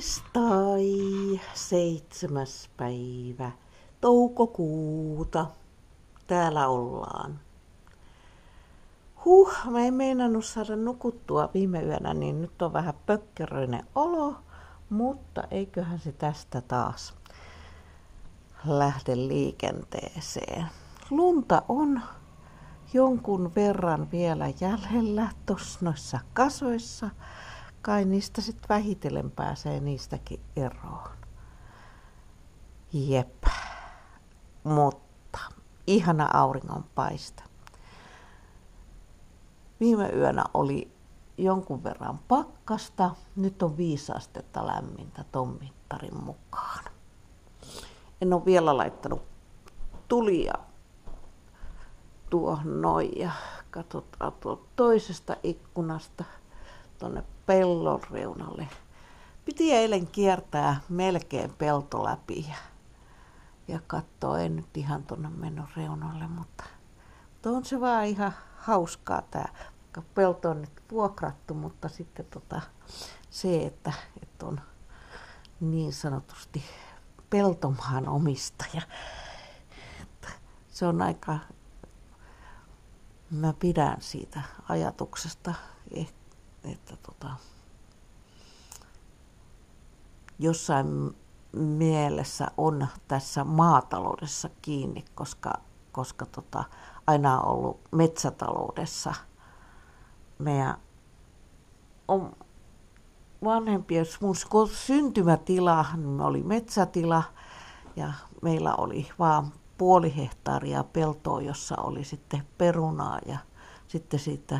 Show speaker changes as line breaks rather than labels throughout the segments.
Tiistai 7. päivä toukokuuta. Täällä ollaan. Mä en meinannut saada nukuttua viime yönä, niin nyt on vähän pökkeröinen olo, mutta eiköhän se tästä taas lähde liikenteeseen. Lunta on jonkun verran vielä jäljellä tuossa noissa kasoissa. Kai niistä sitten vähitellen pääsee niistäkin eroon. Jep. Mutta ihana auringonpaiste. Viime yönä oli jonkun verran pakkasta. Nyt on 5 astetta lämmintä ton mittarin mukaan. En ole vielä laittanut tulia tuohon noin ja katsotaan tuolta toisesta ikkunasta tuonne pellon reunalle. Piti eilen kiertää melkein pelto läpi ja katsoa, en nyt ihan tuonne mennyt reunalle, mutta on se vaan ihan hauskaa tää. Pelto on nyt vuokrattu, mutta sitten se, että on niin sanotusti peltomaan omistaja. Se on aika, mä pidän siitä ajatuksesta, että jossain mielessä on tässä maataloudessa kiinni, koska aina on ollut metsätaloudessa. Meidän on vanhempien, mun syntymätila oli metsätila ja meillä oli vaan 0,5 hehtaaria peltoa, jossa oli sitten perunaa ja sitten siitä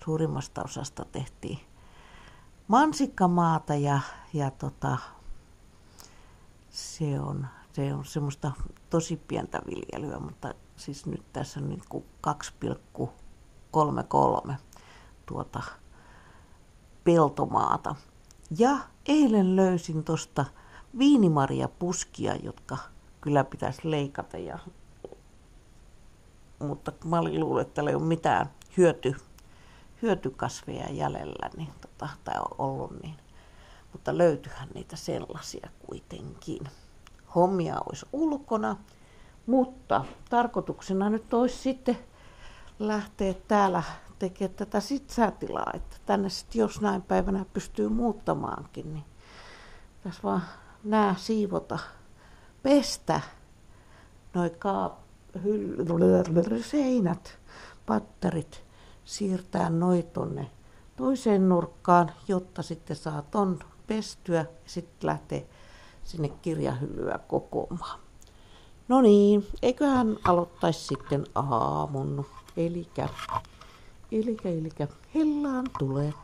suurimmasta osasta tehtiin mansikkamaata ja se on semmoista tosi pientä viljelyä, mutta siis nyt tässä on niin kuin 2,33 peltomaata. Ja eilen löysin tuosta viinimarjapuskia, jotka kyllä pitäisi leikata, mutta mä luulen, että täällä ei ole mitään hyötykasveja jäljellä tai ollut, niin, mutta löytyyhän niitä sellaisia kuitenkin. Hommia olisi ulkona, mutta tarkoituksena nyt olisi sitten lähteä täällä tekemään tätä sisätilaa, että tänne sitten jos näin päivänä pystyy muuttamaankin, niin tässä vaan nää siivota, pestä, noi seinät, patterit, siirtää noi tonne toiseen nurkkaan, jotta sitten saa ton pestyä ja sitten lähtee sinne kirjahyllyä kokoamaan. No niin, eiköhän aloittaisi sitten aamun, elikkä hellaan tulet.